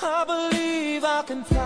I believe I can fly.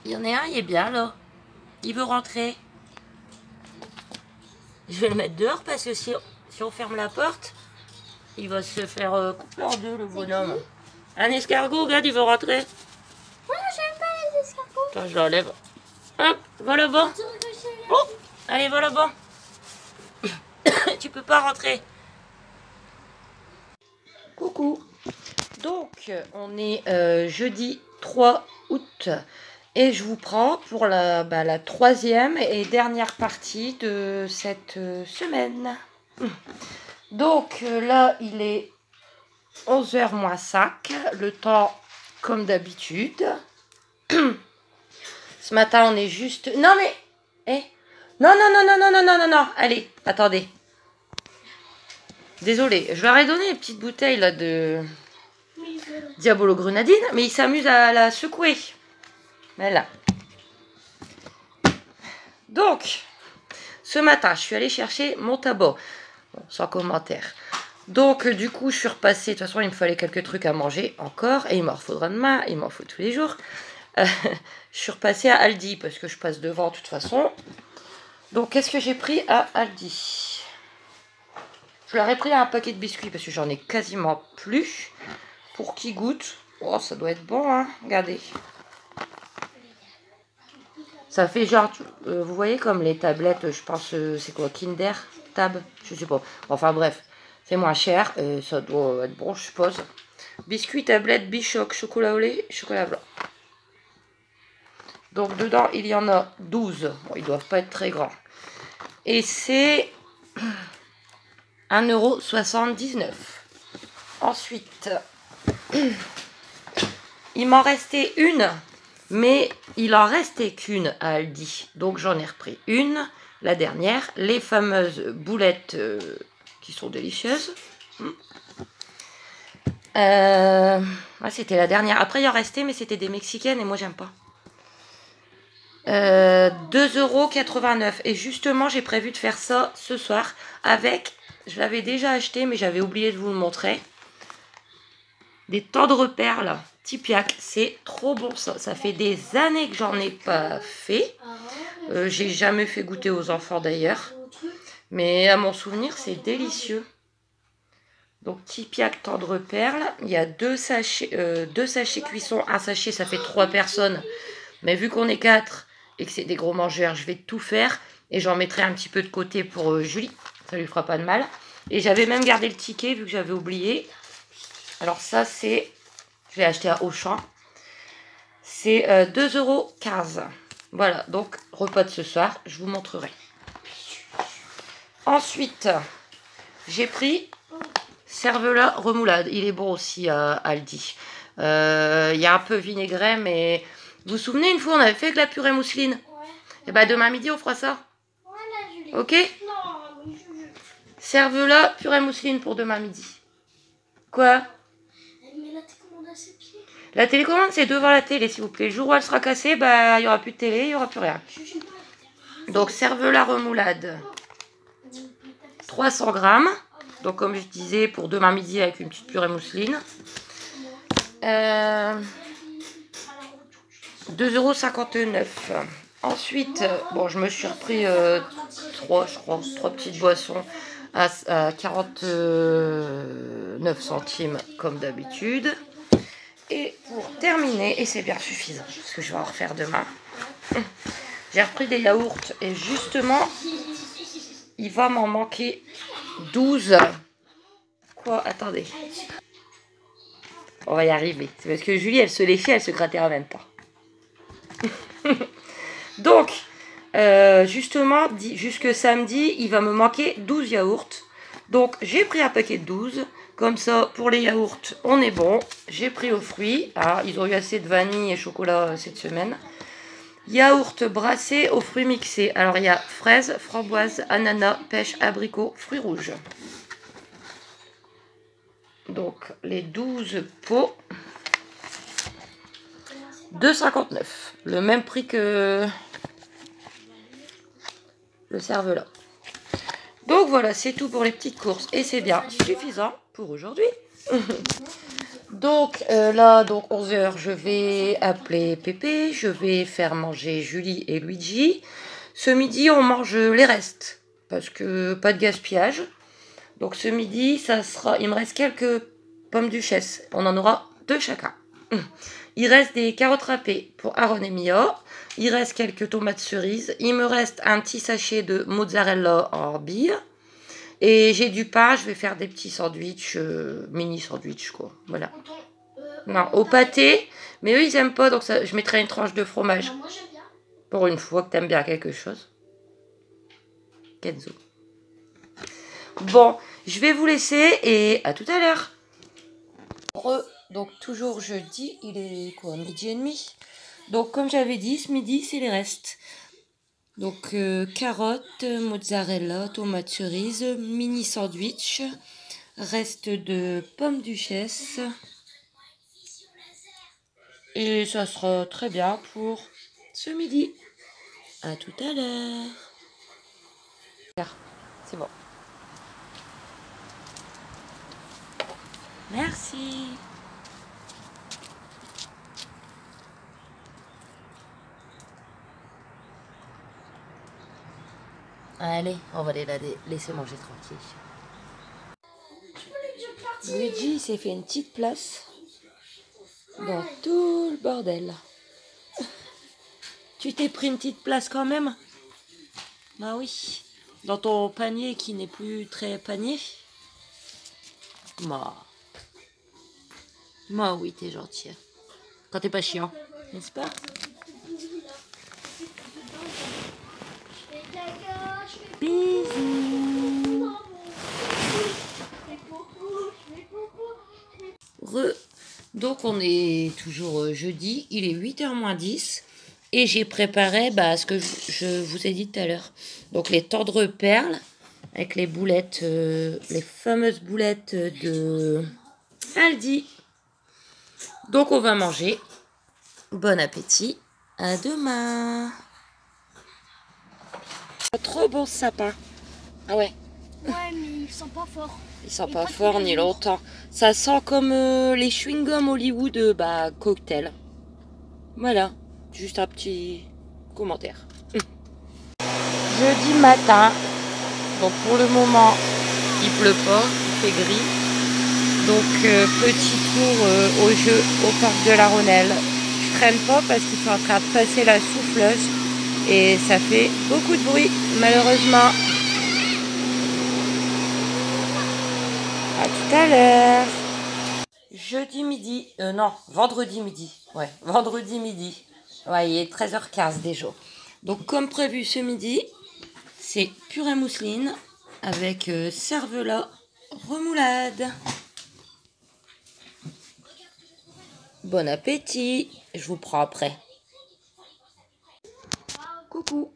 Il y en a un, il est bien là. Il veut rentrer. Je vais le mettre dehors parce que si on ferme la porte, il va se faire couper en deux, le bonhomme. Un escargot, regarde, il veut rentrer. Ouais, j'aime pas les escargots. Attends, je l'enlève. Hop, va là-bas. Oh, allez, va là-bas. Tu peux pas rentrer. Coucou. Donc, on est jeudi 3 août. Et je vous prends pour la troisième et dernière partie de cette semaine. Donc là, il est 11h moins 5. Le temps comme d'habitude. Ce matin, on est juste... Non mais... Non, non, non, non, non, non, non, non, non. Allez, attendez. Désolée, je leur ai donné une petite bouteille là de Diabolo Grenadine, mais ils s'amusent à la secouer. Voilà. Donc, ce matin, je suis allée chercher mon tabac. Bon, sans commentaire. Donc, du coup, je suis repassée. De toute façon, il me fallait quelques trucs à manger encore. Et il m'en faudra demain. Il m'en faut tous les jours. Je suis repassée à Aldi parce que je passe devant de toute façon. Donc, qu'est-ce que j'ai pris à Aldi? Je leur ai pris un paquet de biscuits parce que j'en ai quasiment plus. Pour qui goûte. Oh, ça doit être bon, hein. Regardez. Ça fait genre, vous voyez comme les tablettes, je pense, c'est quoi, Kinder Tab, je sais pas. Enfin bref, c'est moins cher, ça doit être bon, je suppose. Biscuits, tablettes, Bichoc, chocolat au lait, chocolat blanc. Donc dedans, il y en a 12. Bon, ils doivent pas être très grands. Et c'est 1,79 €. Ensuite, il m'en restait une. Mais il en restait qu'une à Aldi. Donc j'en ai repris une, la dernière. Les fameuses boulettes qui sont délicieuses. Ouais, c'était la dernière. Après il en restait, mais c'était des mexicaines et moi j'aime pas. 2,89 €. Et justement j'ai prévu de faire ça ce soir avec, je l'avais déjà acheté mais j'avais oublié de vous le montrer, des tendres perles Tipiak. C'est trop bon ça. Ça fait des années que j'en ai pas fait. J'ai jamais fait goûter aux enfants d'ailleurs. Mais à mon souvenir, c'est délicieux. Donc Tipiak tendre perles. Il y a deux sachets cuisson. Un sachet, ça fait 3 personnes. Mais vu qu'on est 4 et que c'est des gros mangeurs, je vais tout faire. Et j'en mettrai un petit peu de côté pour Julie. Ça lui fera pas de mal. Et j'avais même gardé le ticket vu que j'avais oublié. Alors ça, c'est... Je l'ai acheté à Auchan. C'est 2,15 €. Voilà, donc repas de ce soir, je vous montrerai. Ensuite, j'ai pris cervelas remoulade. Il est bon aussi à Aldi. Il y a un peu vinaigré, mais... Vous vous souvenez, une fois, on avait fait avec la purée mousseline? Ouais. Et bah demain midi, on fera ça. Ouais, là, Julie. Ok? Non, mais cervelas, purée mousseline pour demain midi. Quoi? Mais la télécommande à ses pieds. La télécommande, c'est devant la télé, s'il vous plaît. Le jour où elle sera cassée, bah, il n'y aura plus de télé, il n'y aura plus rien. Donc, cervelas remoulade, 300 grammes. Donc, comme je disais, pour demain midi avec une petite purée mousseline. 2,59 €. Ensuite, bon, je me suis repris 3 petites boissons à 49 centimes, comme d'habitude. Et pour terminer, et c'est bien suffisant, parce que je vais en refaire demain, j'ai repris des yaourts et justement, il va m'en manquer 12. Quoi? Attendez. On va y arriver. C'est parce que Julie, elle se léchait, elle se grattait en même temps. Donc, justement, jusque samedi, il va me manquer 12 yaourts. Donc, j'ai pris un paquet de 12. Comme ça, pour les yaourts, on est bon. J'ai pris aux fruits. Ah, ils ont eu assez de vanille et chocolat cette semaine. Yaourt brassé aux fruits mixés. Alors, il y a fraises, framboises, ananas, pêche, abricots, fruits rouges. Donc, les 12 pots. 2,59. Le même prix que le cervelas. Donc voilà, c'est tout pour les petites courses. Et c'est bien suffisant pour aujourd'hui. Donc là, 11h, je vais appeler Pépé. Je vais faire manger Julie et Luigi. Ce midi, on mange les restes. Parce que pas de gaspillage. Donc ce midi, ça sera. Il me reste quelques pommes duchesse. On en aura 2 chacun. Il reste des carottes râpées pour Aaron et Mia. Il reste quelques tomates cerises. Il me reste un petit sachet de mozzarella en billes. Et j'ai du pain. Je vais faire des petits sandwichs, mini sandwichs quoi. Voilà. Non, au pâté. Mais eux, ils aiment pas. Donc ça, je mettrai une tranche de fromage. Moi j'aime bien. Pour une fois que t'aimes bien quelque chose. Kenzo. Bon, je vais vous laisser et à tout à l'heure. Donc toujours jeudi, il est quoi, 12h30. Donc comme j'avais dit, ce midi c'est les restes. Donc carottes, mozzarella, tomates cerises, mini sandwich, reste de pommes duchesse. Et ça sera très bien pour ce midi. À tout à l'heure. C'est bon. Merci. Allez, on va les laisser manger tranquille. Luigi s'est fait une petite place dans tout le bordel. Tu t'es pris une petite place quand même? Bah oui. Dans ton panier qui n'est plus très panier. Moi oui, t'es gentil. Quand t'es pas chiant, n'est-ce pas? Bisous. Donc on est toujours jeudi, il est 8h moins 10 et j'ai préparé ce que je vous ai dit tout à l'heure. Donc les tendres perles avec les boulettes, les fameuses boulettes de Aldi. Donc on va manger. Bon appétit, à demain. Trop bon ce sapin. Ah ouais. Ouais, mais ils sont pas forts. Ils sont pas forts ni longtemps. Ça sent comme les chewing-gums Hollywood cocktail. Voilà, juste un petit commentaire. Jeudi matin, donc pour le moment, il pleut pas, il fait gris. Donc petit tour au jeu au parc de la Rhônelle. Je traîne pas parce qu'ils sont en train de passer la souffleuse et ça fait beaucoup de bruit malheureusement. À tout à l'heure. Jeudi midi, non, vendredi midi. Ouais, vendredi midi. Ouais, il est 13h15 déjà. Donc comme prévu ce midi, c'est purée mousseline avec cervelas remoulade. Bon appétit, je vous prends après. Coucou.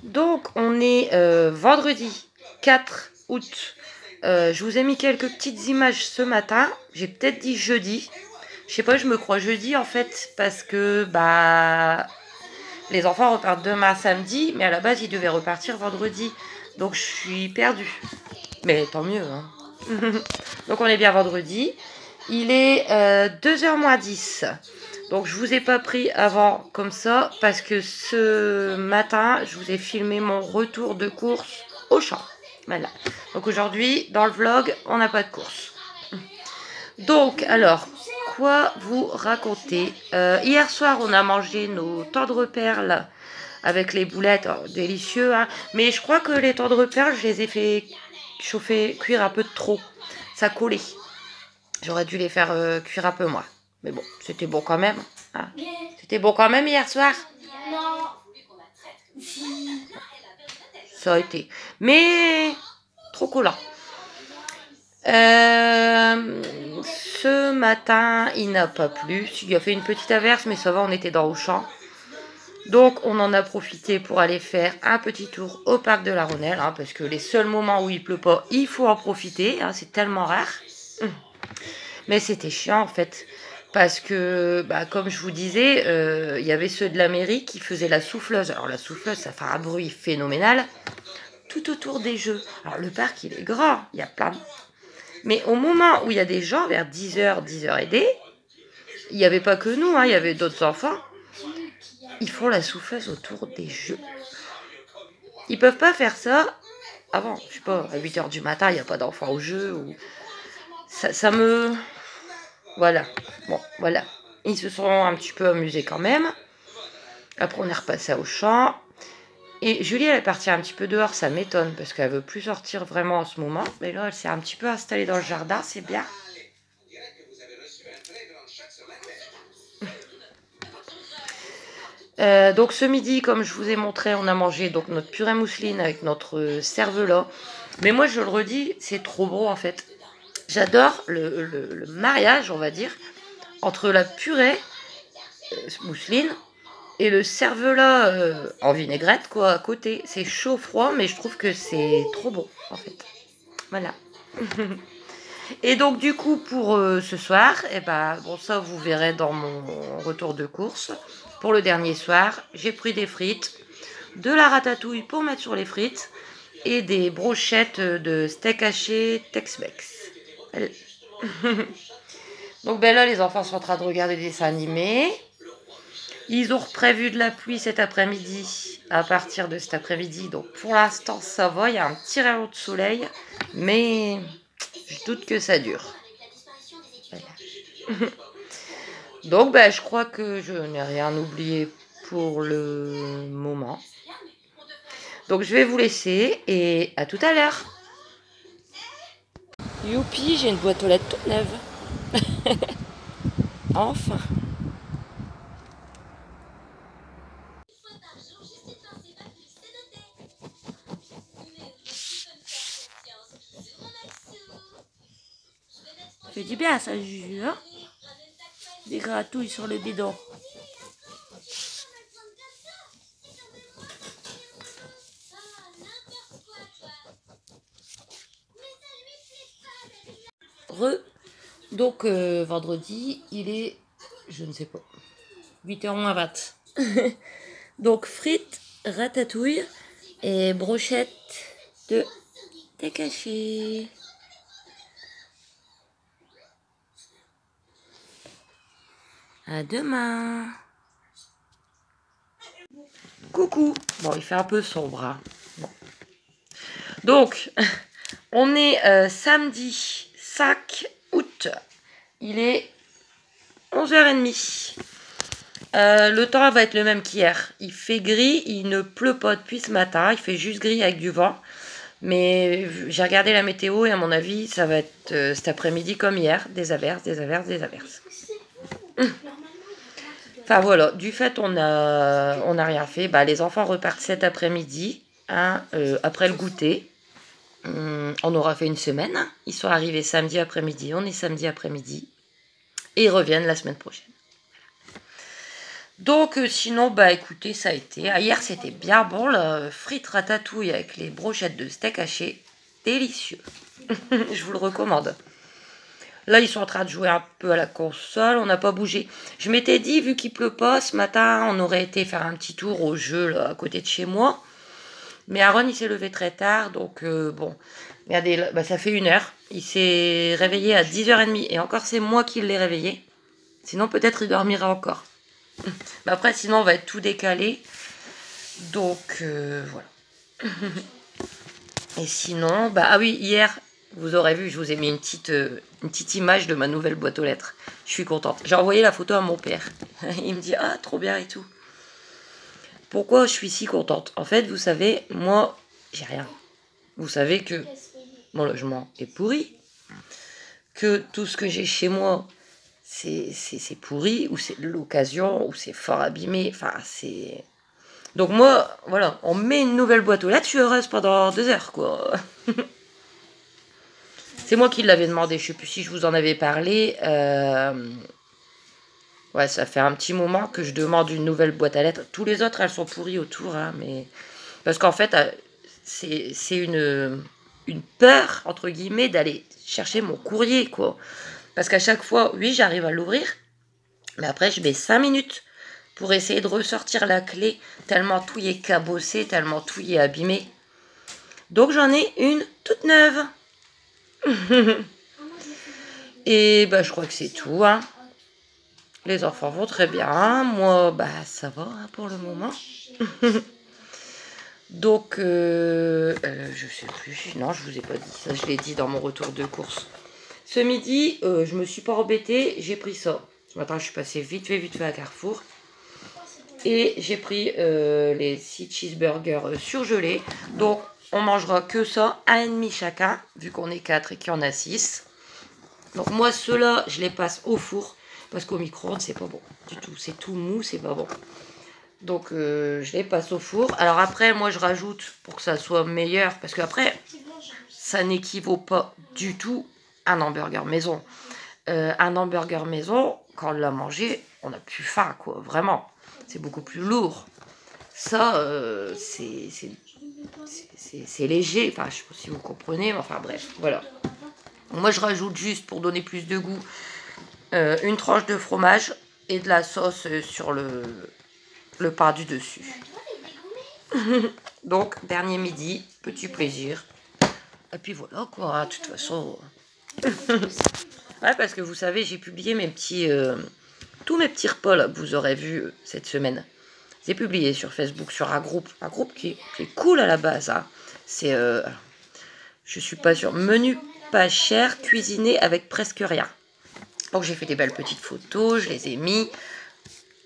Donc on est vendredi 4 août. Je vous ai mis quelques petites images ce matin. J'ai peut-être dit jeudi. Je sais pas, je me crois jeudi en fait parce que les enfants repartent demain samedi, mais à la base ils devaient repartir vendredi. Donc je suis perdue. Mais tant mieux. Hein. Donc on est bien vendredi. Il est 2h moins 10. Donc je vous ai pas pris avant comme ça parce que ce matin je vous ai filmé mon retour de course au champ. Voilà. Donc aujourd'hui dans le vlog on n'a pas de course. Donc alors quoi vous raconter? Hier soir on a mangé nos tendres perles avec les boulettes, délicieux. Hein. Mais je crois que les tendres perles je les ai fait cuire un peu de trop. Ça collait. J'aurais dû les faire cuire un peu moins. Mais bon, c'était bon quand même. Hein. C'était bon quand même hier soir. Non. Ça a été. Mais trop collant. Ce matin, il n'a pas plu. Il a fait une petite averse, mais ça va, on était dans Auchan. Donc, on en a profité pour aller faire un petit tour au parc de la Rhônelle. Hein, parce que les seuls moments où il pleut pas, il faut en profiter. Hein, c'est tellement rare. Mais c'était chiant en fait. Parce que, bah, comme je vous disais, il y avait ceux de la mairie qui faisaient la souffleuse. Alors la souffleuse, ça fait un bruit phénoménal tout autour des jeux. Alors le parc, il est grand, il y a plein de... Mais au moment où il y a des gens, vers 10h, 10h30, il n'y avait pas que nous, hein, il y avait d'autres enfants. Ils font la souffleuse autour des jeux. Ils peuvent pas faire ça avant, je sais pas, à 8h du matin, il n'y a pas d'enfants au jeu. Ou... Ça me... Voilà. Bon, voilà. Ils se sont un petit peu amusés quand même. Après, on est repassé au champ. Et Julie, elle est partie un petit peu dehors, ça m'étonne, parce qu'elle veut plus sortir vraiment en ce moment. Mais là, elle s'est un petit peu installée dans le jardin, c'est bien. Donc ce midi, comme je vous ai montré, on a mangé donc notre purée mousseline avec notre cervelas. Mais moi, je le redis, c'est trop bon en fait. J'adore le mariage, on va dire, entre la purée mousseline et le cervelas en vinaigrette, quoi, à côté. C'est chaud-froid, mais je trouve que c'est trop bon, en fait. Voilà. Et donc, du coup, pour ce soir, eh ben, bon, ça, vous verrez dans mon retour de course. Pour le dernier soir, j'ai pris des frites, de la ratatouille pour mettre sur les frites, et des brochettes de steak haché Tex-Mex. Donc, ben là, les enfants sont en train de regarder des dessins animés. Ils ont prévu de la pluie cet après-midi, à partir de cet après-midi. Donc pour l'instant, ça va, il y a un petit rayon de soleil, mais je doute que ça dure. Voilà. Donc bah, je crois que je n'ai rien oublié pour le moment. Donc je vais vous laisser et à tout à l'heure. Youpi, j'ai une boîte aux lettres toute neuve. Enfin. Ça fait du bien ça, Juju, hein? Des gratouilles sur le bidon. Donc vendredi, il est, je ne sais pas, 8h moins 20. Donc frites, ratatouille et brochettes de steak haché. À demain. Coucou. Bon, il fait un peu sombre. Hein. Bon. Donc, on est samedi 5 août. Il est 11h30. Le temps va être le même qu'hier. Il fait gris, il ne pleut pas depuis ce matin. Il fait juste gris avec du vent. Mais j'ai regardé la météo et à mon avis, ça va être cet après-midi comme hier. Des averses, des averses, des averses. Enfin voilà, du fait, on a rien fait. Bah, les enfants repartent cet après-midi, hein, après le goûter. On aura fait une semaine. Ils sont arrivés samedi après-midi, on est samedi après-midi. Et ils reviennent la semaine prochaine. Donc sinon, bah écoutez, ça a été. Ah, hier, c'était bien bon, le frites ratatouille avec les brochettes de steak haché. Délicieux. Je vous le recommande. Là, ils sont en train de jouer un peu à la console. On n'a pas bougé. Je m'étais dit, vu qu'il pleut pas, ce matin, on aurait été faire un petit tour au jeu là, à côté de chez moi. Mais Aaron, il s'est levé très tard. Donc, bon, regardez, là, bah, ça fait 1 heure. Il s'est réveillé à 10h30. Et encore, c'est moi qui l'ai réveillé. Sinon, peut-être il dormira encore. Mais après, sinon, on va être tout décalé. Donc, voilà. Et sinon, bah, ah oui, hier, vous aurez vu, je vous ai mis une petite image de ma nouvelle boîte aux lettres. Je suis contente. J'ai envoyé la photo à mon père. Il me dit, ah, trop bien et tout. Pourquoi je suis si contente? En fait, vous savez, moi, j'ai rien. Vous savez que mon logement est pourri. Que tout ce que j'ai chez moi, c'est pourri, ou c'est de l'occasion, ou c'est fort abîmé. Enfin, c'est... Donc moi, voilà, on met une nouvelle boîte aux lettres, je suis heureuse pendant 2 heures, quoi. C'est moi qui l'avais demandé, je sais plus si je vous en avais parlé. Ouais, ça fait un petit moment que je demande une nouvelle boîte à lettres. Tous les autres, elles sont pourries autour, hein, mais... Parce qu'en fait, c'est une peur, entre guillemets, d'aller chercher mon courrier, quoi. Parce qu'à chaque fois, oui, j'arrive à l'ouvrir, Mais après, je mets 5 minutes pour essayer de ressortir la clé, tellement tout y est cabossé, tellement tout y est abîmé. Donc j'en ai une toute neuve. Et bah je crois que c'est tout, hein. Les enfants vont très bien. Moi, bah ça va hein, pour le moment. Donc, je sais plus. Non, je vous ai pas dit ça. Je l'ai dit dans mon retour de course. Ce midi, je me suis pas embêtée. J'ai pris ça. Ce matin, je suis passée vite fait à Carrefour. Et j'ai pris les 6 cheeseburgers surgelés. Donc, on mangera que ça, 1,5 chacun, vu qu'on est 4 et qu'il y en a 6. Donc, moi, ceux-là, je les passe au four. Parce qu'au micro-ondes, c'est pas bon du tout. C'est tout mou, c'est pas bon. Donc, je les passe au four. Alors après, moi, je rajoute pour que ça soit meilleur. Parce qu'après, ça n'équivaut pas du tout à un hamburger maison. Un hamburger maison, quand on l'a mangé, on n'a plus faim, quoi. Vraiment. C'est beaucoup plus lourd. Ça, c'est léger. Enfin, je sais pas si vous comprenez. Mais enfin, bref, voilà. Moi, je rajoute juste, pour donner plus de goût, une tranche de fromage et de la sauce sur le pain du dessus. Donc, dernier midi, petit plaisir. Et puis voilà, quoi. De toute façon... Ouais, parce que vous savez, j'ai publié mes petits... tous mes petits repas, là, que vous aurez vus cette semaine. C'est publié sur Facebook, sur un groupe qui est cool à la base. Hein. C'est, je suis pas sûre, menu pas cher, cuisiné avec presque rien. Donc j'ai fait des belles petites photos, je les ai mis.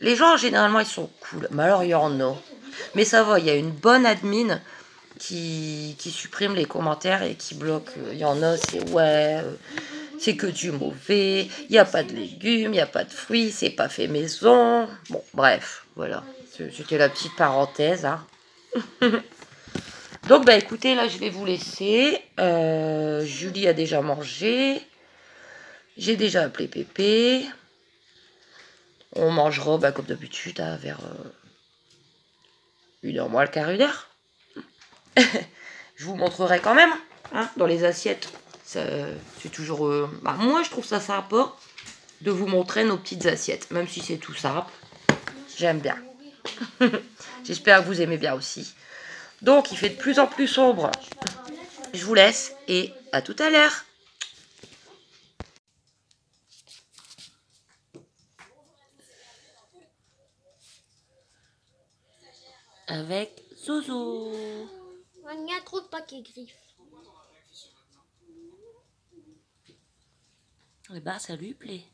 Les gens, généralement, ils sont cool. Mais alors, il y en a. Mais ça va, il y a une bonne admin qui supprime les commentaires et qui bloque. Il y en a, c'est ouais, c'est que du mauvais, il n'y a pas de légumes, il n'y a pas de fruits, c'est pas fait maison. Bon, bref, voilà. C'était la petite parenthèse. Hein. Donc, bah écoutez, là, je vais vous laisser. Julie a déjà mangé. J'ai déjà appelé Pépé. On mangera, bah, comme d'habitude, hein, vers 1h moins le quart, 1h. Je vous montrerai quand même, hein, dans les assiettes. C'est toujours... bah, moi, je trouve ça sympa de vous montrer nos petites assiettes, même si c'est tout simple. J'aime bien. J'espère que vous aimez bien aussi. Donc, il fait de plus en plus sombre. Je vous laisse et à tout à l'heure. Avec Zozo. Il y a trop de paquets griffes. Eh ben, ça lui plaît.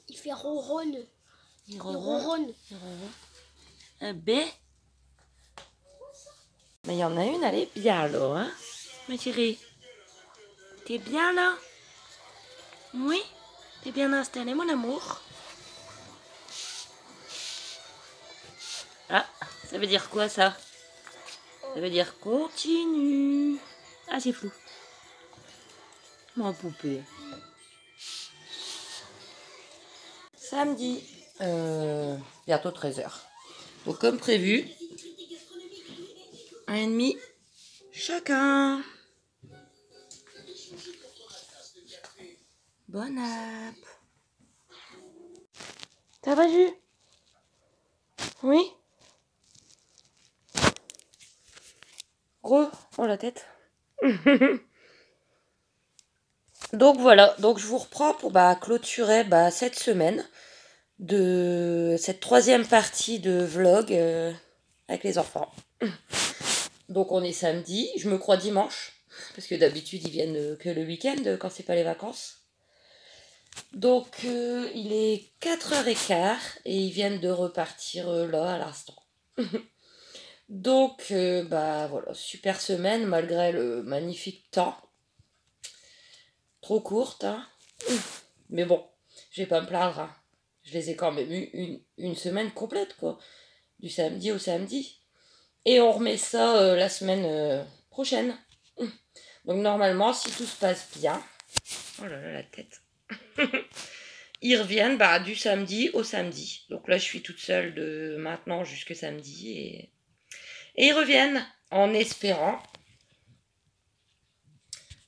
Il fait ronronne. Il Il ronronne. ronronne. Un B. Mais il y en a une, elle est bien là, hein, ma chérie. T'es bien là? Oui? T'es bien installé, mon amour? Ah, ça veut dire quoi, ça? Ça veut dire continue. Ah, c'est flou. Mon poupée. Samedi, bientôt 13h. Donc, comme prévu, 1,5 chacun. Bonne app. Ça va, Jus? Oui? Gros, oh la tête. Donc voilà, donc je vous reprends pour clôturer cette semaine de cette 3e partie de vlog avec les enfants. Donc on est samedi, je me crois dimanche, parce que d'habitude ils viennent que le week-end quand c'est pas les vacances. Donc il est 4h15 et ils viennent de repartir là à l'instant. Donc voilà, super semaine malgré le magnifique temps. Trop courte, hein. Mais bon, je vais pas me plaindre, hein. Je les ai quand même eu une semaine complète, quoi. Du samedi au samedi. Et on remet ça la semaine prochaine. Donc normalement, si tout se passe bien... Oh là là, la tête. Ils reviennent du samedi au samedi. Donc là, je suis toute seule de maintenant jusque samedi. Et ils reviennent en espérant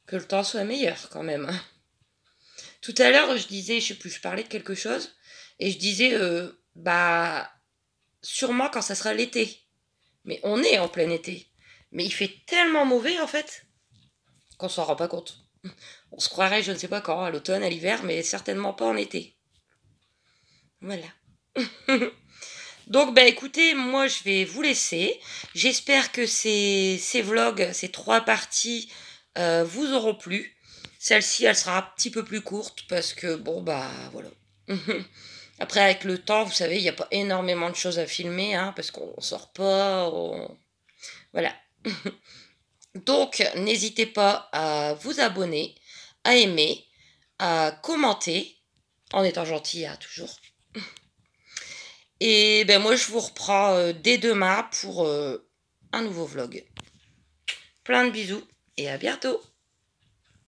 que le temps soit meilleur quand même. Tout à l'heure, je disais, je sais plus, je parlais de quelque chose, et je disais, bah, sûrement quand ça sera l'été. Mais on est en plein été. Mais il fait tellement mauvais, en fait, qu'on s'en rend pas compte. On se croirait, je ne sais pas quand, à l'automne, à l'hiver, mais certainement pas en été. Voilà. Donc, bah écoutez, moi je vais vous laisser. J'espère que ces vlogs, ces 3 parties, vous auront plu. Celle-ci, elle sera un petit peu plus courte parce que, bon, bah voilà. Après, avec le temps, vous savez, il n'y a pas énormément de choses à filmer, hein, parce qu'on sort pas. Voilà. Donc, n'hésitez pas à vous abonner, à aimer, à commenter, en étant gentil, hein, toujours. Et ben moi, je vous reprends dès demain pour un nouveau vlog. Plein de bisous et à bientôt!